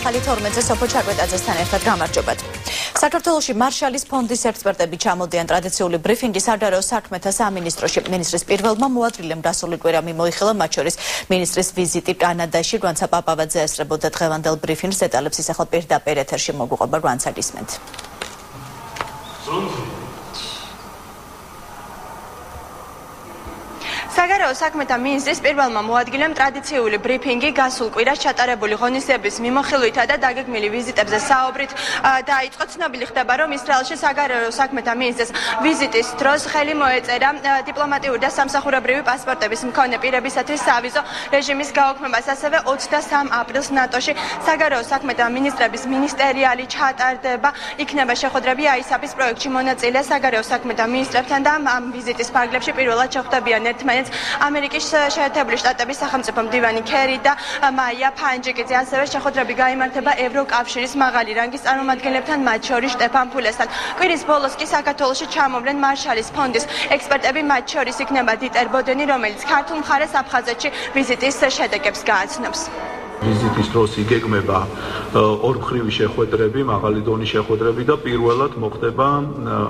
ახალი 12-ზე სოფო ჩარკვეტაძესთან ერთად გამარჯობათ. საქართველოში მარშალის ფონდის ექსპერტები ჩამოდიან ტრადიციული ბრიფინგი სადარაო საქმეთა სამინისტროში. მინისტრის პირველმა მოადგილემ გასული კვირა მიმოიხილა, მათ შორის მინისტრის ვიზიტი კანადაში. რვანცა პაპავაძე ესწრებოდა დღევანდელ ბრიფინგს. დეტალებს ისახლა პირდაპირ ეთერში მოგუყვება რვანცა გისმენთ. საგარეო საქმეთა მინისტრის პირველმა მოადგილემ ტრადიციული ბრიფინგი გასულ კვირას ჩატარებული ღონისძიების მიმოხილვითა და დაგეგმილი ვიზიტებზე საუბრით დაიწყო. ცნობილი ხდება, რომ ისრაელში საგარეო საქმეთა მინისტრის ვიზიტის დროს ხელი მოეწერა დიპლომატიური და სამსახურებრივი პასპორტების მქონე პირებისათვის სავიზო რეჟიმის გაუქმებას. ასევე 23 აპრილს ნატოში საგარეო საქმეთა მინისტრების მინისტერიალი ჩატარდება. იქნება შეხვედრები აისაფის პროექტში მონაწილე საგარეო საქმეთა მინისტრებთან და ამ ვიზიტის ფარგლებში პირველად შეხვდებიან ერთმანეთს ამერიკის შეერთებული შტატების სახელმწიფო მდივანი ქერი და მაია ფანჯიკიძე. ასევე შეხვედრები გაიმართება ევროკავშირის მაღალი რანგის წარმომადგენლებთან, მათ შორის შტეფან ფულესთან. კვირის ბოლოს კი საქართველოში ჩამოვლენ მარშალის ფონდის ექსპერტები, მათ შორის იქნება დიტერ ბოდენი, რომელიც ქართულ მხარეს აფხაზეთში ვიზიტის შედეგებს გააცნობს. ვიზიტის დროს იგეგმება ორმხრივი შეხვედრები, მაღალი დონის შეხვედრები და პირველად მოხდება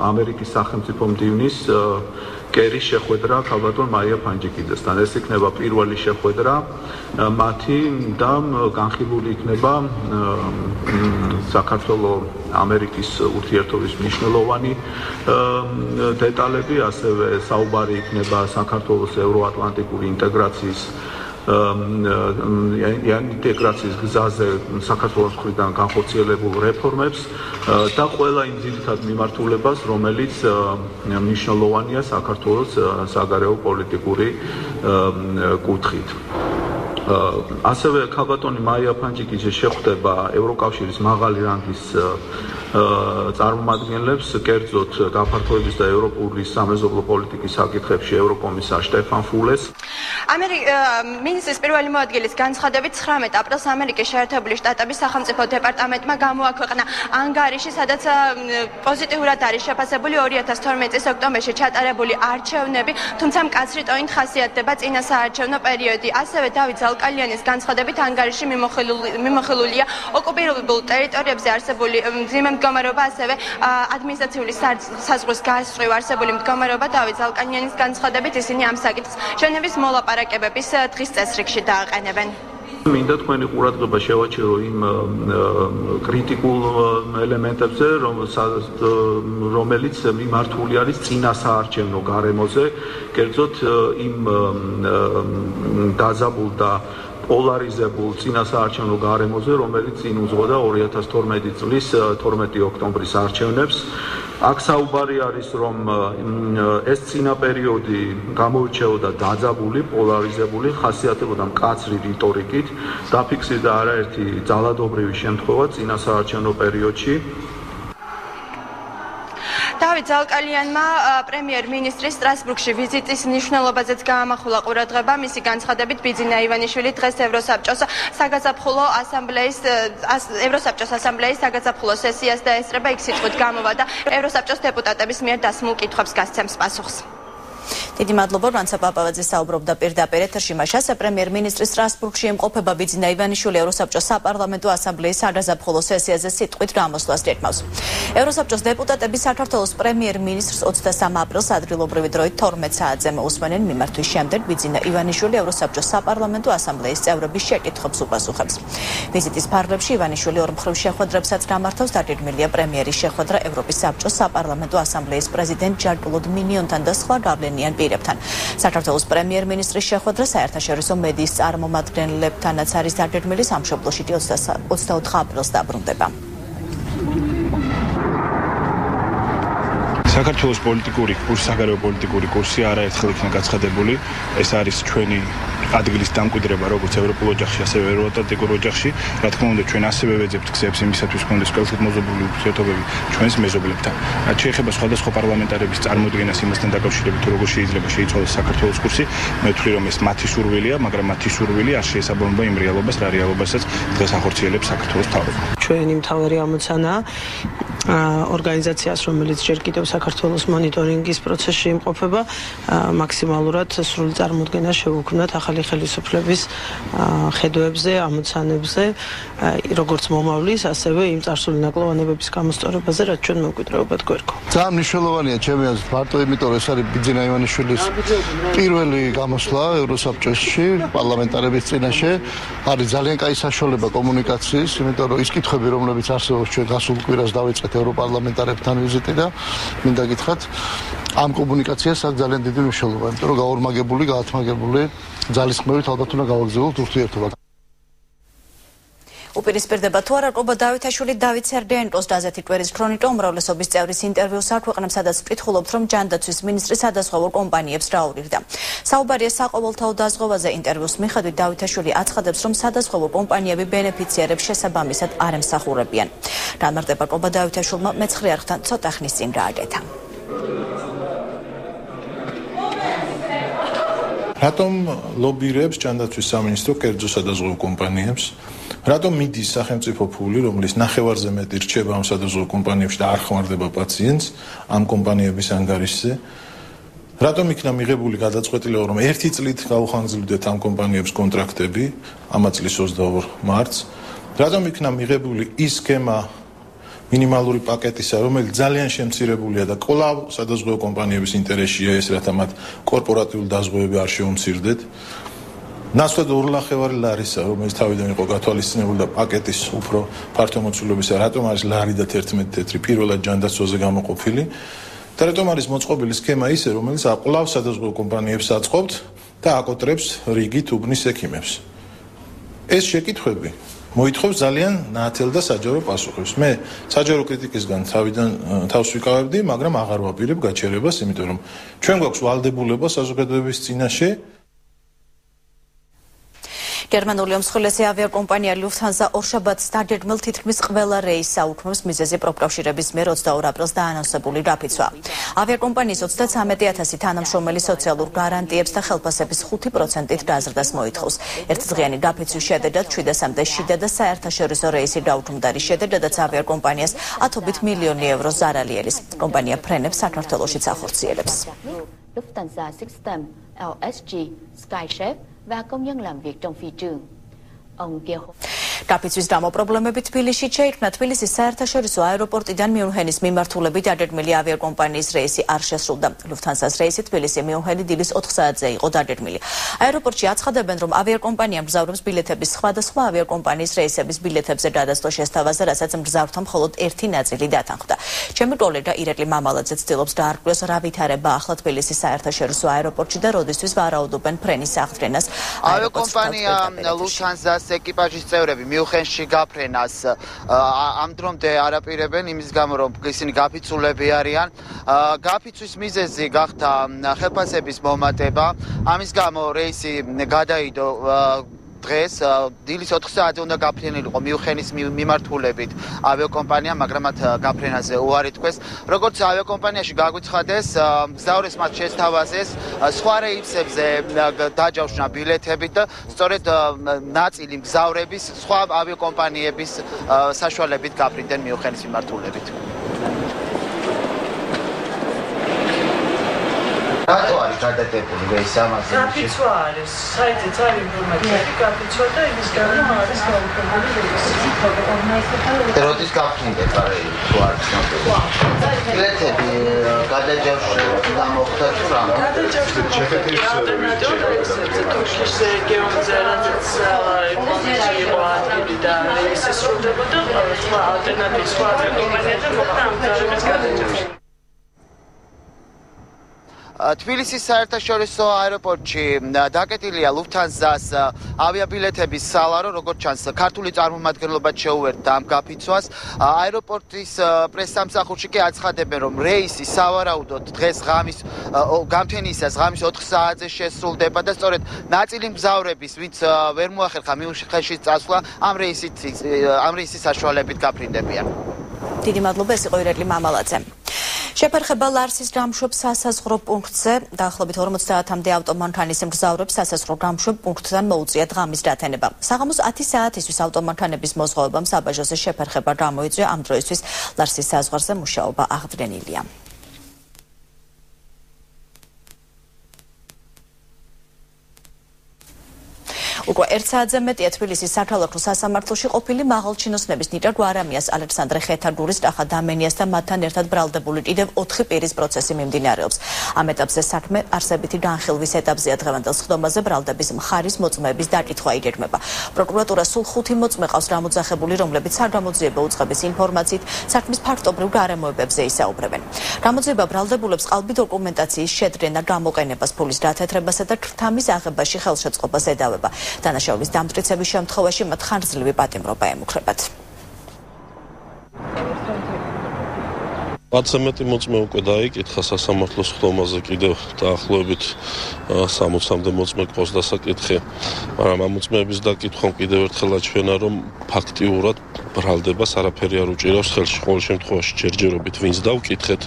ამერიკის სახელმწიფო მდივნის კერის შეხვედრა ქალბატონ მაია ფანჯიკიძესთან. ეს იქნება პირველი შეხვედრა მათი და განხილული იქნება საქართველო-ამერიკის ურთიერთობის მნიშვნელოვანი დეტალები, ასევე საუბარი იქნება საქართველოს ევროატლანტიკური ინტეგრაციის ინტეგრაციის გზაზე საქართველოს მხრიდან განხორციელებულ რეფორმებს და ყველა იმ ძირითად მიმართულებას, რომელიც მნიშვნელოვანია საქართველოს საგარეო პოლიტიკური კუთხით. ასევე ქალბატონი მაია ფანჯიკიძე შეხვდება ევროკავშირის მაღალი რანგის წარმომადგენლებს, კერძოდ გაფართოების და ევროპული სამეზობლო პოლიტიკის საკითხებში ევროკომისარ შტეფან ფულეს. მინისტრის პირველი მოადგილის განცხადებით 19 აპრილს ამერიკის შეერთებული შტატების სახელმწიფო დეპარტამენტმა გამოაქვეყნა ანგარიში, სადაც პოზიტიურად არის შეფასებული 2012 წლის ოქტომბერში ჩატარებული არჩევნები, თუმცა მკაცრი ტონით ხასიათდება წინასაარჩევნო პერიოდი. ასევე დავით ზალკალიანის განცხადებით ანგარიში მიმოხილულია ოკუპირებულ ტერიტორიებზე არსებული მძიმე მდგომარეობა, ასევე ადმინისტრაციული საზღვრის გასწვრივ არსებული მდგომარეობა. დავით ზალკალიანის განცხადებით ისინი ამ საკითხს ჟენევის მოლაპარაკებების დღის წესრიგში დააყენებენ. მინდა თქვენი ყურადღება შევაჩერო იმ კრიტიკულ ელემენტებზე, რომელიც მიმართული არის წინასაარჩევნო გარემოზე, კერძოდ იმ დაძაბულ და პოლარიზებულ წინასაარჩევნო გარემოზე, რომელიც წინ უძღოდა 2012 წლის 12 ოქტომბრის არჩევნებს. აქ საუბარი არის, რომ ეს წინა პერიოდი გამოირჩეოდა დაძაბული, პოლარიზებული, ხასიათდებოდა მკაცრი რიტორიკით, დაფიქსირდა არაერთი ძალადობრივი შემთხვევა წინასაარჩევნო პერიოდში. დავით ზალკალიანმა პრემიერ-მინისტრის სტრასბურგში ვიზიტის მნიშვნელობაზეც გაამახვილა ყურადღება. მისი განცხადებით ბიძინა ივანიშვილი დღეს ევროსაბჭოს ასამბლეის საგაზაფხულო სესიას დაესწრება. იქ სიტყვით გამოვა და ევროსაბჭოს დეპუტატების მიერ დასმულ კითხვებს გასცემს პასუხს. დიდი მადლობა, რანცა პაპავაძე საუბრობდა პირდაპირ ეთერში. მაშას პრემიერ-მინისტრი სტრასბურგში იმყოფება. ბიძინა ივანიშვილი ევროსაბჭოს საპარლამენტო ასამბლეის საგაზაფხულო სესიაზე სიტყვით გამოსვლას გეკმავს. ევროსაბჭოს დეპუტატები საქართველოს პრემიერ-მინისტრს 23 აპრილს ადგილობრივი დროით 12 საათზე მოусმენენ. მიმართვის შემდეგ ბიძინა ივანიშვილი ევროსაბჭოს საპარლამენტო ასამბლეის წევრების შეკითხვებს უპასუხებს. ვიზიტის ფარგლებში ივანიშვილი ორმხრივ შეხვედრებსაც გამართავს. დაგეგმილია პრემიერის შეხვედრა ევროპის საბჭოს საპარლამენტო ასამბლეის პრეზიდენტ ჟან-კლოდ მინიონთან და სხვა გავლენიან პირებთან. საქართველოს პრემიერ-მინისტრის შეხვედრა საერთაშორისო მედიის წარმომადგენლებთანაც არის დაგეგმილი. სამშობლოში 24 აპრილს დაბრუნდება. საქართველოს პოლიტიკური კურსი, საგარეო პოლიტიკური კურსი არაერთხელ იქნა გაცხადებული. ეს არის ჩვენი ადგილის დამკვიდრება როგორც ევროპულ ოჯახში, ასევე ევროატლანტიკურ ოჯახში. რა თქმა უნდა, ჩვენ ასევე ვეძებთ გზებს იმისათვის, გქონდეს ყველგან მოზობლული ურთიერთობები ჩვენს მეზობლებთან. რაც შეეხება სხვადასხვა პარლამენტარების წარმოდგენას იმასთან დაკავშირებით, თუ როგორ შეიძლება შეიცვალოს საქართველოს კურსი, მე ვთვლი, რომ ეს მათი სურვილია, მაგრამ მათი სურვილი არ შეესაბამება იმ რეალობას, რა რეალობასაც დღეს ახორციელებს საქართველოს მთავრობა. ჩვენი მთავარი ამოცანაა ორგანიზაციას, რომელიც ჯერ კიდევ საქართველოს მონიტორინგის პროცესში იმყოფება, მაქსიმალურად სრული წარმოდგენა შევუქმნათ ახალი ხელისუფლების ხედვებზე, ამოცანებზე, როგორც მომავლის, ასევე იმ წარსული ნაკლოვანებების გამოსწორებაზე, რაც ჩვენ მემკვიდრეობად გვერგო. ძალიან მნიშვნელოვანია ჩემი აზრით, მარტო იმიტომ, რომ ეს არის ბიძინა ივანიშვილის პირველი გამოსვლა ევროსაბჭოში პარლამენტარების წინაშე, არის ძალიან კაი საშუალება კომუნიკაციის, იმიტომ რომ ის კითხვები, რომლებიც არსებობს ჩვენ გასულ კვირას დავიწყეთ ევროპარლამენტარებთან ვიზიტი და მინდა გითხრათ, ამ კომუნიკაციას აქვს ძალიან დიდი მნიშვნელობა, იმიტომ რომ გაორმაგებული, გაათმაგებული ძალისხმევით ალბათ უნდა გავაგრძელოთ ურთიერთობა. უპირისპირდება თუ არა ყობა დავითაშვილი დავით სერდიანკოს დაზეთი კვერის ქრონიკა უმრავლესობის წევრის ინტერვიუს აქვეყნებს, სადაც ვკითხულობთ, რომ ჯანდაცვის მინისტრი სადაზღვევო კომპანიებს რაურირდა. საუბარია საყოველთაო დაზღვევაზე. ინტერვიუს მიხედვით დავითაშვილი აცხადებს, რომ სადაზღვევო კომპანიები ბენეფიციარებს შესაბამისად არ ემსახურებიან. დამარდება ყობა დავითაშვილმა მეცხრე არხთან ცოტა ხნის წინ გააკეთა. რატომ ლობირებს ჯანდაცვის სამინისტრო კერძო სადაზღვევო კომპანიებს? რატომ მიდის სახელმწიფო ფული, რომელიც ნახევარზე მეტი რჩება ამ სადაზღვევო კომპანიებში და არ ხმარდება პაციენტს ამ კომპანიების ანგარიშზე? რატომ იქნა მიღებული გადაწყვეტილება, რომ 1 წლით გაუხანგრძლივდეთ ამ კომპანიებს კონტრაქტები, ამათ წლის 22 მარტს? რატომ იქნა მიღებული ის სქემა მინიმალური პაკეტისა, რომელიც ძალიან შემცირებულია და კვლავ სადაზღვევო კომპანიების ინტერესია ეს, რათა მათ კორპორატიული დაზღვევები არ შეუმცირდეთ? ნაცვლად ორლახევარი ლარისა, რომელიც თავიდან იყო გათვალისწინებული და პაკეტის უფრო ფართო მოცულობისა, რატომ არის ლარი და 11 თეთრი პირველად ჯანდაცვაზე გამოყოფილი და რატომ არის მოწყობილი სქემა ისე, რომელიც აკვლავ სადაზღვევო კომპანიებს აწყობთ და აკოტრებს რიგით უბნის ექიმებს. ეს შეკითხვები მოითხოვს ძალიან ნათელ და საჯარო პასუხებს. მე საჯარო კრიტიკისგან თავიდან თავს ვიკავებდი, მაგრამ აღარ ვაპირებ გაჩერებას, იმიტომ რომ ჩვენ გვაქვს ვალდებულება საზოგადოების წინაშე. გერმანული უმსხვილესი ავიაკომპანია Lufthansa ორშაბათს დაგეგმილ თითქმის ყველა რეისს აუქმებს მიზეზი პროფკავშირების მიერ 22 აპრილს დაანონსებული დაფიცვა. ავიაკომპანიის 33,000 თანამშრომელი სოციალურ გარანტიებს და ხელფასების 5%-ით დაზრდას მოითხოვს. ერთდღიანი დაფიცვის შედეგად 700-მდე შიდა და საერთაშორისო რეისი გაუქმდა, რის შედეგადაც ავიაკომპანიას ათობით მილიონი ევრო ზარალი ელის. კომპანია ფრენებს საქართველოშიც ახორციელებს. Lufthansa System LSG Skychef và công nhân làm việc trong phi trường. Ông Kiều დაფიცვის გამო პრობლემები თბილისში შეიქმნა. თბილისის საერთაშორისო აეროპორტიდან მიუნჰენის მიმართულებით დაგეგმილი ავიაკომპანიის რეისი არ შესრულდა. Lufthansa-ს რეისი თბილისი-მიუნჰენი დილის 4 საათზე იყო დაგეგმილი. აეროპორტში აცხადებენ, რომ ავიაკომპანია მგზავრებს ბილეთების სხვადასხვა ავიაკომპანიის რეისების ბილეთებზე გადასვლა შესთავაზე, რასაც მგზავრთა მხოლოდ ერთი ნაწილი დათანხმდა. ჩემი კოლეგა ირაკლი მამალაძე ცდილობს დაარქვეს, რა ვითარება ახლა თბილისის საერთაშორისო აეროპორტში და როდისთვის ვარაუდობენ ფრენის აღფრენას. ავიაკომპანია Lufthansa-ს ეკიპაჟის წევრები მიუნჰენში გაფრენას ამ დრომდე არაპირებენ, იმის გამო რომ ისინი გაფიცულები არიან. გაფიცვის მიზეზი გახდა ხელფასების მომატება. ამის გამო რეისი გადაიდო დღეს დილის 4 საათზე უნდა გაფრენილიყო მიუნჰენის მიმართულებით ავიაკომპანია, მაგრამ მათ გაფრენაზე უარი თქვეს. როგორც ავიაკომპანიაში გაგვიცხადეს, მგზავრებს მათ შესთავაზეს სხვა რეისებზე დაჯავშნა ბილეთებით და სწორედ ნაწილი მგზავრების სხვა ავიაკომპანიების საშუალებით გაფრინდნენ მიუნჰენის მიმართულებით. რატო არის გადადებული ეს ამაზე? გაფიცვა არის, საიტზე ძალიან ინფორმაციები გაფიცვა და იმის გამო არის გაუქმებული რეისი. როდის გაფრინდეთ რეისი თუ არის ნამდვილად? ბილეთები გადაჯავშნა მოხდა თუ რა? გადაჯავშნა ჩეხეთის რეგიონზე, თურქეთის რეგიონზე, რაც იმაში იყო ადგილი და რეისი სრულდებოდა, სხვა ალტერნატივის სხვა კომპანიებთან მოხდა ამ ძალების გადაჯავშნა. თბილისის საერთაშორისო აეროპორტში დაკეტილია Lufthansa-ს ავიაბილეთების სალარო, როგორც ჩანს, ქართული წარმომადგენლობა შეუერთდა ამ გაფიცვას. აეროპორტის პრესსამსახურში კი აცხადებენ, რომ რეისი სავარაუდოდ დღეს გამთენიისას ღამის 4 საათზე შესრულდება და სწორედ ნაწილი მგზავრების, ვინც ვერ მოახერხა მიუნჰენში წასვლა, ამ რეისის საშუალებით გაფრინდებიან. დიდი მადლობა, ეს იყო ირაკლი მამალაძე. შეფერხება ლარსის გამშვებ სასაზღვრო პუნქტზე დაახლოებით 50-მდე ავტომანქანის მგზავრებს სასაზღვრო გამშვებ პუნქტთან მოუწიათ ღამის დათენება. საღამოს 10 საათისთვის ავტომანქანების მოზღვავებამ საბაჟოზე შეფერხება გამოიწვია. ამ დროისთვის ლარსის საზღვარზე მუშაობა აღდგენილია. უკვე 1 საათზე მეტია თბილისის საქალაქო სასამართლოში ყოფილი მაღალჩინოსნების ნიკა გვარამიას, ალექსანდრე ხეთაგურის, ტახა დამენიას და მათთან ერთად ბრალდებული კიდევ 4 პირის პროცესი მიმდინარეობს. ამ ეტაპზე საქმე არსებითი განხილვის ეტაპზეა. დღევანდელ სხდომაზე ბრალდების მხარის მოწმეების დაკითხვა იგეგმება. პროკურატურა სულ 5 მოწმე ყავს გამოძახებული, რომლებიც საგამოძიებო უწყების ინფორმაციით საქმის ფაქტობრივ გარემოებებზე ისაუბრებენ. გამოძიება ბრალდებულებს ყალბი დოკუმენტაციის შედგენა, გამოყენებას, ფულის დათეთრებასა და ქრთამის აღებაში ხელშეწყობას ედავება. დანაშაულის დამტკიცების შემთხვევაში მათ ხანგრძლივი პატიმრობა ემუქრებათ. 10 მოწმე უკვე დაიკითხა სასამართლოს სხდომაზე, კიდევ დაახლოებით 60-მდე მოწმე ყავს დასაკითხი, მაგრამ ამ მოწმეების დაკითხვამ კიდევ ერთხელ აჩვენა, რომ ფაქტიურად ბრალდებას არაფერი არ უჭირავს ხელში. ყოველ შემთხვევაში ჯერჯერობით ვინც დავკითხეთ,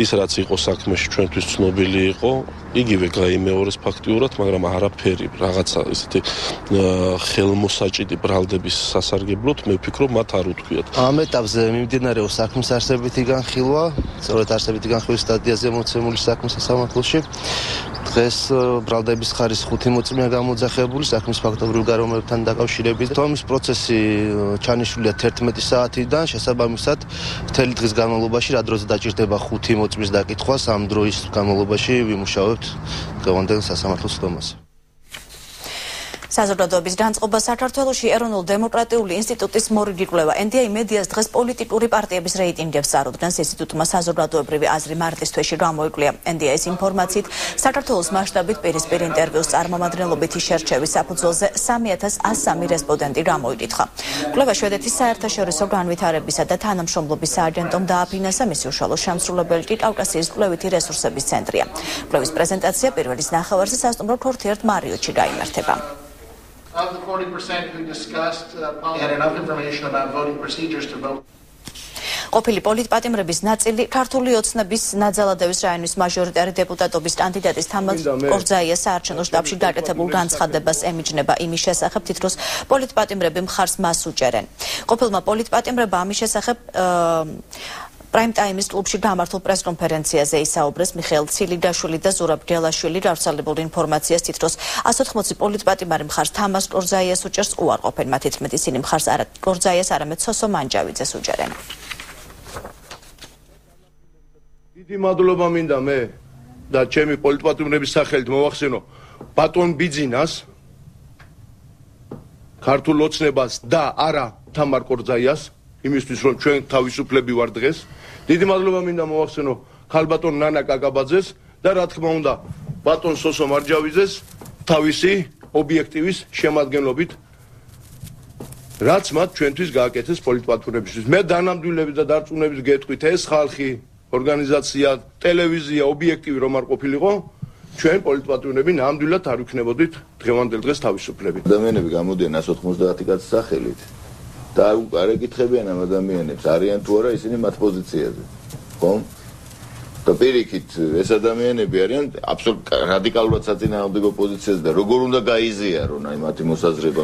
ის რაც იყო საქმეში ჩვენთვის ცნობილი იყო, იგივე გაიმეორეს ფაქტიურად, მაგრამ არაფერი რაღაცა ისეთი ხელმოსაჭიდი ბრალდების სასარგებლოდ მე ვფიქრობ მათ არ უთქვიათ. ამ ეტაპზე მიმდინარეობს საქმის არსებითი განხილვა, სწორედ არსებითი განხილვის სტადიაზე მოცემული საქმის სასამართლოში. დღეს ბრალდების ხარის 5 მოწმეა გამოძახებული საქმის ფაქტობრივ გარემოებთან დაკავშირებით. თომის პროცესი ჩანიშვილია 11 საათიდან, შესაბამისად, მთელი დღის განმავლობაში რა დროზე დაჭირდება 5 მოწმის დაკითხვას, ამ დროის განმავლობაში ვიმუშავებთ დღევანდელ სასამართლოს სხდომაზე. საზოგადოების განწყობა საქართველოში ეროვნულ დემოკრატიული ინსტიტუტის მორიგი კვლევა NDI მედიას დღეს პოლიტიკური პარტიების რეიტინგებს წარუდგენს. ინსტიტუტმა საზოგადოებრივი აზრი მარტის თვეში გამოიკვლია. NDI-ის ინფორმაციით საქართველოს მასშტაბით პირისპირ ინტერვიუს წარმომადგენლობითი შერჩევის საფუძველზე 3103 რესპონდენტი გამოიკითხა. კვლევა შვედეთის საერთაშორისო განვითარებისა და თანამშრომლობის სააგენტომ დააფინანსა. მისი უშუალო შემსრულებელი კი კავკასიის კვლევითი რესურსების ცენტრია. კვლევის პრეზენტაცია პირველის ნახევარზე სასტუმრო ქორთიერთ მარიოტში გაიმართება. Of the 40% who discussed had enough information about voting procedures to vote. ყოფილი პოლიტპატიმრების ნაწილი ქართული ოცნების ნაძალადევის რაიონის მაჟორიტარი დეპუტატობის კანდიდატის თამაზ კორძაიას საარჩევნო შტაბში გაკეთებულ განცხადებას ემიჯნება იმის შესახებ, თითქოს პოლიტპატიმრები მხარს მას უჭერენ. ყოფილმა პოლიტპატიმრებმა ამის შესახებ პრაიმ ტაიმის კლუბში გამართულ პრესკონფერენციაზე ისაუბრეს. მიხეილ ცილიდაშვილი და ზურაბ გელაშვილი გავრცელებულ ინფორმაციას თითქოს 180 პოლიტპატიმარი მხარს თამაზ კორძაიას უჭერს უარყოფენ. მათ თითქმით ისინი მხარს არა კორძაიას, არამედ სოსო მანჯავიძეს უჭერენ. დიდი მადლობა მინდა მე და ჩემი პოლიტპატიმრების სახელით მოვახსენო ბატონ ბიძინას, ქართულ ოცნებას და არა თამარ კორძაიას, იმისთვის რომ ჩვენ თავისუფლები ვარ დღეს. დიდი მადლობა მინდა მოვახსენო ქალბატონ ნანა კაკაბაძეს და რა თქმა უნდა ბატონ სოსო მარჯავიძეს თავისი ობიექტივის შემადგენლობით, რაც მათ ჩვენთვის გააკეთეს პოლიტპატიმრებისთვის. მე დანამდვილების და დარწმუნების გეტყვით, ეს ხალხი, ორგანიზაცია, ტელევიზია, ობიექტივი რომ არ ყოფილიყო, ჩვენ პოლიტპატიმრები ნამდვილად არ ვიქნებოდით დღევანდელ დღეს თავისუფლები. ადამიანები გამოდიან 190 კაცის სახელით. და არ ეკითხებიან ამ ადამიანებს, არიან თუ არა ისინი მათ პოზიციაზე. ხომ? და პირიქით, ეს ადამიანები არიან აბსოლუტურად რადიკალურად საწინააღმდეგო პოზიციაზე და როგორ უნდა გაიზიარონ აი მათი მოსაზრება.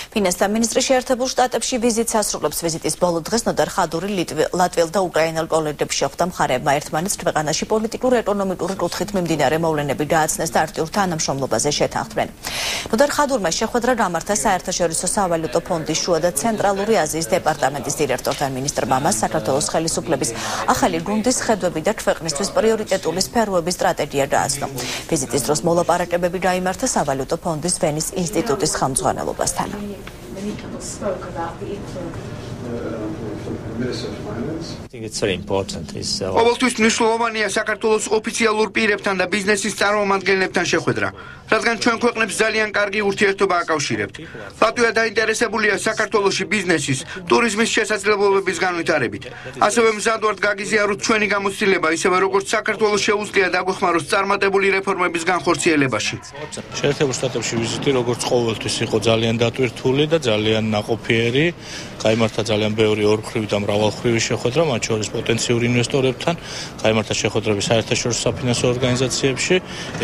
ფინანსთა მინისტრი შეერთებულ შტატებში ვიზიტს ასრულებს. ვიზიტის ბოლო დღეს ნოდარ ხადური ლატვიელ და უკრაინელ კოლეგებს შეხვდა. მხარეებმა ერთმანეთს ქვეყანაში პოლიტიკურ-ეკონომიკური კუთხით მიმდინარე მოვლენები გააცნეს და აქტიურ თანამშრომლობაზე შეთანხმდნენ. ნოდარ ხადურმა შეხვედრა გამართა საერთაშორისო სავალუტო ფონდის შუა და ცენტრალური აზიის დეპარტამენტის დირექტორთან. მინისტრ მამას საქართველოს ხელისუფლების ახალი გუნდის ხედვები და ქვეყნისთვის პრიორიტეტული სფეროების სტრატეგია გააცნო. ვიზიტის დროს მოლაპარაკებები გაიმართა სავალუტო ფონდის ვენის ინსტიტუტის ხელმძღვანელობასთან. Many people spoke about the influence. ყოველთვის მნიშვნელოვანია საქართველოს ოფიციალურ პირებთან და ბიზნესის წარმომადგენლებთან შეხვედრა, რადგან ჩვენ ქვეყნებს ძალიან კარგი ურთიერთობა აკავშირებთ. ლატვია დაინტერესებულია საქართველოში ბიზნესის, ტურიზმის შესაძლებლობების განვითარებით. ასევე მზად ვართ გაგიზიაროთ ჩვენი გამოცდილება, ისევე როგორც საქართველოს შეუძლია დაგვეხმაროს წარმატებული რეფორმების განხორციელებაში. შეერთებულ შტატებში ვიზიტი როგორც ყოველთვის იყო ძალიან დატვირთული და ძალიან ნაყოფიერი, გაიმართა ძალიან ბევრი ორმხრივი და მრავალმხრივი შეხვედრა, მათ შორის პოტენციური ინვესტორებთან, გაიმართა შეხვედრები საერთაშორისო საფინანსო ორგანიზაციებში,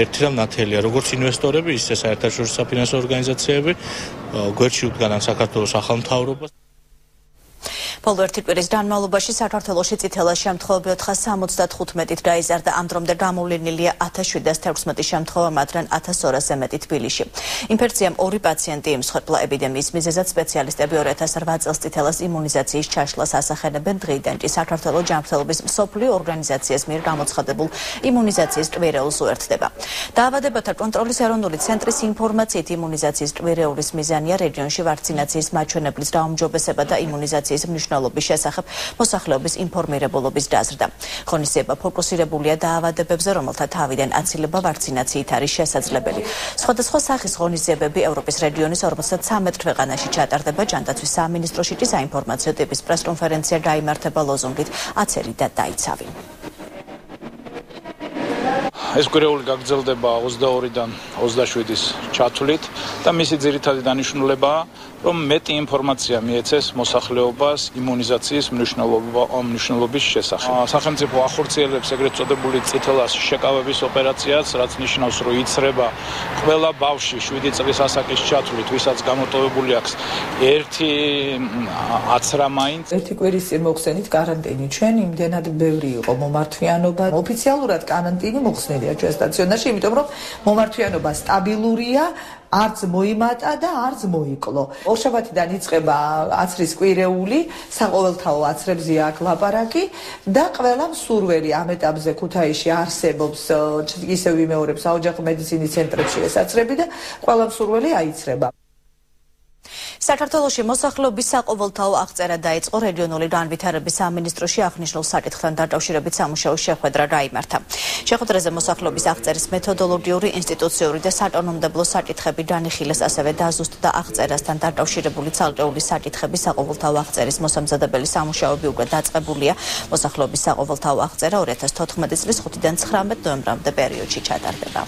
ერთი რამ ნათელია, როგორც ინვესტორები, ისე საერთაშორისო საფინანსო ორგანიზაციები გვერდში უდგანან საქართველოს ახალმთავრობას. ბოლო ერთი კვირის განმავლობაში საქართველოში წითელა შემთხვევები 475-ით გაიზარდა, ამ დრომდე გამოვლენილია 1716 შემთხვევა, მაგრამ 1200-ზე მეტი თბილისში. ინფექციამ 2 პაციენტი იმსხვერპლა. ეპიდემიის მიზეზად სპეციალისტები 2008 წელს წითელას იმუნიზაციის ჩაშლას ასახენებენ. დღეიდან კი საქართველოს ჯანმრთელობის მსოფლიო ორგანიზაციის მიერ გამოცხადებულ იმუნიზაციის კვირეულს უერთდება. დაავადებათა კონტროლის ეროვნული ცენტრის ინფორმაციით იმუნიზაციის კვირეულის მიზანია რეგიონში ვაქცინაციის მაჩვენებლის გაუმჯობესება და იმუნიზაციის მნიშვნელობის შესახებ მოსახლეობის ინფორმირებულობის დაზრდა. ღონისძიება ფოკუსირებულია დაავადებებზე, რომელთა თავიდან აცილება ვაქცინაციით არის შესაძლებელი. სხვადასხვა სახის ღონისძიებები ევროპის რეგიონის 53 ქვეყანაში ჩატარდება. ჯანდაცვის სამინისტროში კი საინფორმაციო ტიპის პრესკონფერენცია გაიმართება ლოზუნგით „აცერი და დაიცავი“. ეს კვირეული გაგრძელდება 22-დან 27-ის ჩათვლით და მისი ძირითადი დანიშნულებაა, რომ მეტი ინფორმაცია მიეცეს მოსახლეობას იმუნიზაციის მნიშვნელობის შესახებ. სახელმწიფო ახორციელებს ეგრეთ წოდებული წითელას შეკავების ოპერაციას, რაც ნიშნავს, რომ იცრება ყველა ბავშვი 7 წლის ასაკის ჩათვლით, ვისაც გამოტოვებული აქვს ერთი აცრა მაინც. ერთი კვირის წინ მოხსენით каранტინი. ჩვენ იმდენად ბევრი იყო მომართვიანობა. ოფიციალურად каранტინი მოხსნილია ჩვენ სტაციონარში, იმიტომ რომ მომართვიანობა სტაბილურია, არც მოიმატა და არც მოიკლო. ორშაბათიდან იწყება აცრის კვირეული, საყოველთაო აცრებზეა აქ ლაპარაკი და ყველა მსურველი ამ ეტაპზე ქუთაისში არსებობს, ისევ ვიმეორებ საოჯახო მედიცინის ცენტრებში ეს აცრები და ყველა მსურველი აიცრება. საქართველოში მოსახლეობის საყოველთაო აღწერა დაიწყო. რეგიონული განვითარების სამინისტროში აღნიშნულ საკითხთან დაკავშირებით სამუშაო შეხვედრა გაიმართა. შეხვედრაზე მოსახლეობის აღწერის მეთოდოლოგიური, ინსტიტუციური და საკანონმდებლო საკითხები განიხილეს, ასევე დაზუსტდა აღწერასთან დაკავშირებული ცალკეული საკითხები. საყოველთაო აღწერის მოსამზადებელი სამუშაოები უკვე დაწყებულია. მოსახლეობის საყოველთაო აღწერა 2014 წლის 5-დან 19 ნოემბრამდე პერიოდში ჩატარდება.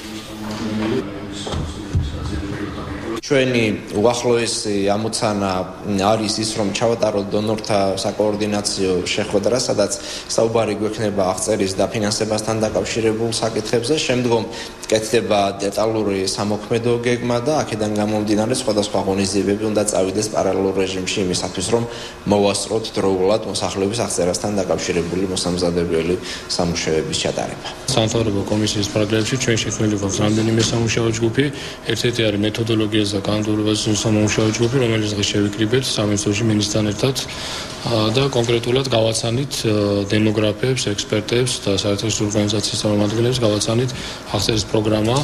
ჩვენი უახლოესი ამოცანა არის ის, რომ ჩავატაროთ დონორთა საკოორდინაციო შეხვედრა, სადაც საუბარი გვექნება აღწერის დაფინანსებასთან დაკავშირებულ საკითხებზე. შემდგომ კეთდება დეტალური სამოქმედო გეგმა და აქედან გამომდინარე სხვადასხვა ღონისძიებები უნდა წავიდეს პარალელურ რეჟიმში იმისათვის, რომ მოვასწროთ დროულად მოსახლეობის აღწერასთან დაკავშირებული მოსამზადებელი სამუშაოების ჩატარება. სამთავრობო კომისიის პროგრამში ჩვენ შექმნილი გვაქვს რამდენიმე სამუშაო ჯგუფი. ერთ-ერთი არის მეთოდოლოგიაზე და კანონმდებლობის სამუშაო ჯგუფი, რომელიც დღეს შევიკრიბეთ სამინისტროში მინისტრთან ერთად და კონკრეტულად გავაცანით დემოგრაფებს, ექსპერტებს და საერთაშორისო ორგანიზაციის წარმომადგენლებს, გავაცანით აღწერის პროგრამა,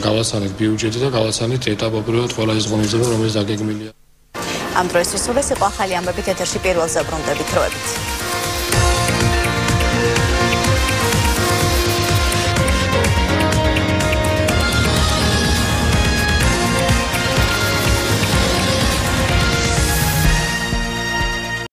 გავაცანით ბიუჯეტი და გავაცანით ეტაპობრივად ყველა ის ღონისძიება, რომელიც დაგეგმილია. ამ დროისთვის ეს იყო ახალი ამბებით ეთერში პირველზე ბრუნდებით დროებით.